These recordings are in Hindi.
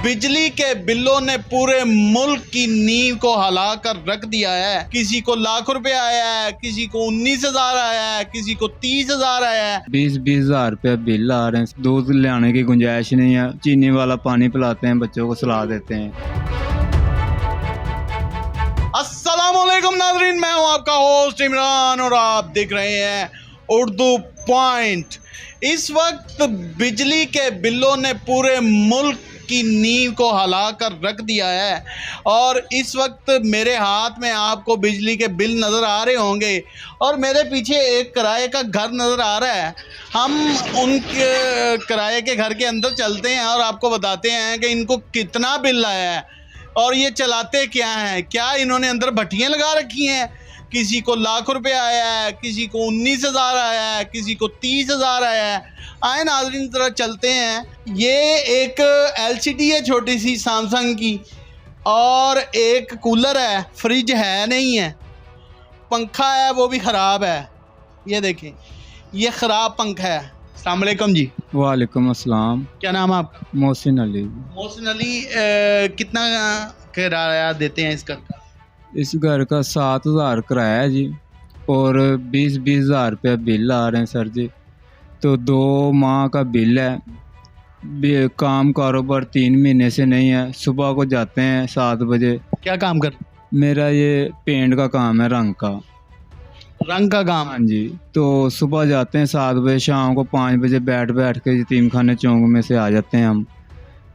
बिजली के बिलों ने पूरे मुल्क की नींव को हिला कर रख दिया है। किसी को लाख रुपए आया है, किसी को 19,000 आया है, किसी को 30,000 आया है। 20-20 हज़ार रुपया बिल आ रहे हैं। दूध ले आने की गुंजाइश नहीं है। चीनी वाला पानी पिलाते हैं, बच्चों को सुला देते हैं। अस्सलामुअलैकुम नाज़रीन, मैं हूं आपका होस्ट इमरान और आप देख रहे हैं उर्दू पॉइंट। इस वक्त बिजली के बिलों ने पूरे मुल्क की नींव को हिला कर रख दिया है और इस वक्त मेरे हाथ में आपको बिजली के बिल नज़र आ रहे होंगे और मेरे पीछे एक किराए का घर नज़र आ रहा है। हम उनके किराए के घर के अंदर चलते हैं और आपको बताते हैं कि इनको कितना बिल आया है और ये चलाते क्या हैं। क्या इन्होंने अंदर भट्टियाँ लगा रखी हैं? किसी को लाख रुपए आया है, किसी को 19,000 आया है, किसी को 30,000 आया है। आए नाज़रीन ज़रा चलते हैं। ये एक LCD है छोटी सी सैमसंग की और एक कूलर है, फ्रिज है नहीं है, पंखा है वो भी ख़राब है। ये देखें, ये ख़राब पंखा है। अस्सलाम वालेकुम जी। वालेकुम अस्सलाम। क्या नाम है आपका? मोहसिन अली। मोहसिन अली, कितना किराया देते हैं इस घर का? इस घर का 7,000 किराया है जी और 20-20 हज़ार रुपया बिल आ रहे हैं सर जी। तो 2 माह का बिल है। काम कारोबार 3 महीने से नहीं है। सुबह को जाते हैं 7 बजे। क्या काम कर? मेरा ये पेंट का काम है, रंग का काम। हाँ जी। तो सुबह जाते हैं 7 बजे, शाम को 5 बजे बैठ के यतीम खाने चौक में से आ जाते हैं हम।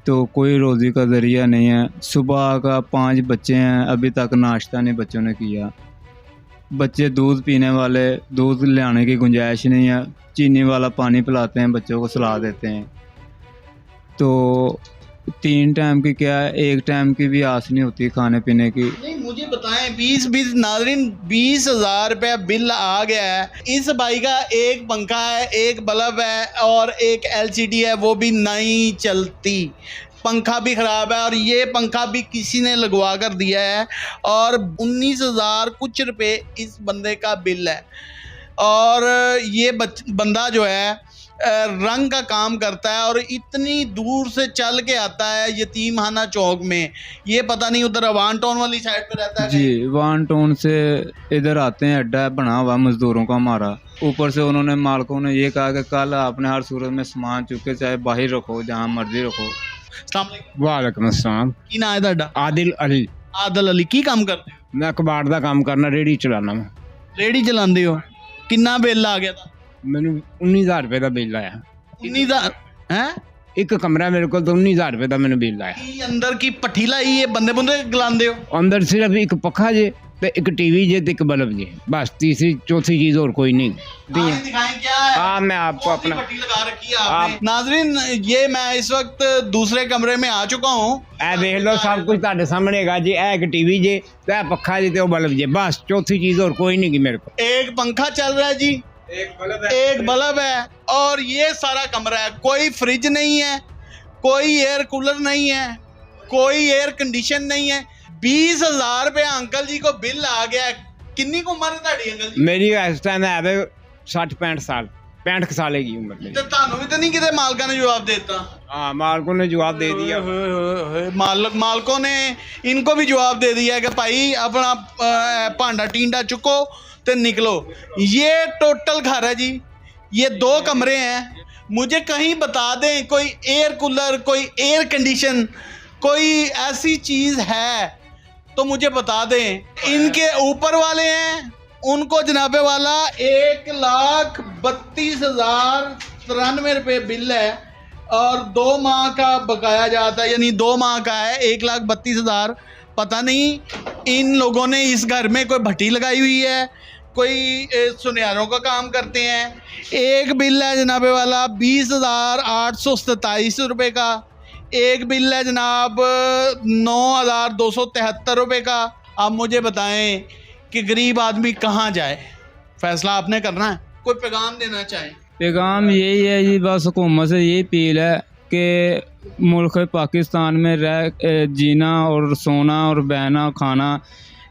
तो कोई रोज़ी का ज़रिया नहीं है। सुबह का 5 बच्चे हैं, अभी तक नाश्ता नहीं बच्चों ने किया। बच्चे दूध पीने वाले, दूध ले आने की गुंजाइश नहीं है। चीनी वाला पानी पिलाते हैं, बच्चों को सुला देते हैं। तो 3 टाइम की क्या है, 1 टाइम की भी आस नहीं होती खाने पीने की। नहीं, मुझे बताएं, 20 नाज़रीन 20,000 रुपया बिल आ गया है। इस भाई का एक पंखा है, एक बल्ब है और एक LCD है, वो भी नहीं चलती। पंखा भी ख़राब है और ये पंखा भी किसी ने लगवा कर दिया है और 19,000 कुछ रुपए इस बंदे का बिल है। और ये बंदा जो है रंग का काम करता है और इतनी दूर से चल के आता है यतीमखाना चौक में। ये पता नहीं उधर वान टाउन वाली साइड पे रहता है जी। वान टाउन से इधर आते हैं, अड्डा बना हुआ मज़दूरों का हमारा। ऊपर से उन्होंने मालिकों ने ये कहा कि कल आपने हर सूरत में सामान चुके, चाहे बाहर रखो, जहाँ मर्जी रखो। वालेकुम अस्सलाम। की ना है ਤੁਹਾਡਾ? आदिल अली। आदिल अली, की काम करते हो? मैं कबाड़ का काम करना, रेडी चलाना। मैं रेडी चलाते हो? कितना बिल आ गया था? मैंने 19,000 रुपये का बिल आया। 19,000 हैं? एक कमरा मेरे को, तो 19,000 रुपये का मैंने बिल आया। की अंदर की पट्टी लाई ये बंदे बुंदे गलांदे हो? अंदर सिर्फ एक पखा जे ते एक टीवी जे ते एक बल्ब जे, बस। तीसरी चौथी चीज और कोई नहीं। आगे दिखाएं क्या है? हाँ, मैं आपको अपना पट्टी लगा रखी है आपने। नाज़रीन, ये मैं इस वक्त दूसरे कमरे में आ चुका हूँ। ए देख लो, सब कुछ ताड़े सामने है जी। एक टीवी जे ते पखा जे ते बल्ब जे, बस। चौथी चीज और कोई नहीं की मेरे को। एक पंखा चल रहा है जी, एक बल्ब है और ये सारा कमरा है। कोई फ्रिज नहीं है, कोई एयर कूलर नहीं है, कोई एयर कंडीशन नहीं है। 20,000 रुपये अंकल जी को बिल आ गया। कितनी उम्र है ਤੁਹਾਡੀ अंकल जी? मेरी इस टाइम है 60-65 साल, 65 साल की उम्र मेरी। तो ਤੁਹਾਨੂੰ ਵੀ ਤਾਂ नहीं किते मालका ने जवाब देता? हाँ, मालिकों ने जवाब दे दिया। मालिकों ने इनको भी जवाब दे दिया कि भाई अपना भांडा टींडा चुको तो निकलो। ये टोटल घर है जी, ये 2 कमरे हैं। मुझे कहीं बता दें कोई एयर कूलर, कोई एयर कंडीशन, कोई ऐसी चीज़ है तो मुझे बता दें। इनके ऊपर वाले हैं, उनको जनाबे वाला 1,32,093 रुपये बिल है और 2 माह का बकाया जाता है, यानी 2 माह का है 1,32,000। पता नहीं इन लोगों ने इस घर में कोई भट्टी लगाई हुई है, कोई सुनियारों का काम करते हैं। एक बिल है जनाबे वाला 20,827 रुपये का। एक बिल है जनाब 9,273 रुपये का। आप मुझे बताएं कि गरीब आदमी कहाँ जाए? फैसला आपने करना है। कोई पैगाम देना चाहें? पैगाम यही है जी, बस हुकूमत से यही अपील है कि मुल्क पाकिस्तान में रह जीना और सोना और बहना खाना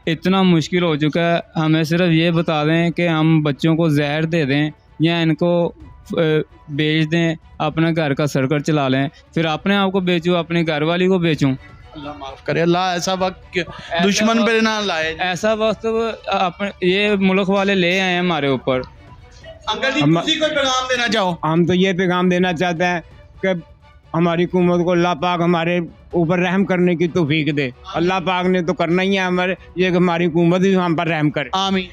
इतना मुश्किल हो चुका है। हमें सिर्फ ये बता दें कि हम बच्चों को जहर दे दें या इनको बेच दें, अपना घर का सर्कल चला लें, फिर अपने आप को बेचूँ, अपनी घरवाली को बेचूँ। अल्लाह माफ़ करे, अल्लाह ऐसा वक्त दुश्मन पे ना लाए। ऐसा वक्त ये मुल्क वाले ले आए हैं हमारे ऊपर। अंकल जी किसी को पैगाम देना चाहो? हम तो ये पैगाम देना चाहते हैं कि हमारी हुकूमत को अल्लाह पाक हमारे ऊपर रहम करने की तौफीक दे। अल्लाह पाक ने तो करना ही है हमारे, ये कि हमारी हुकूमत भी हम पर रहम करे। आमीन।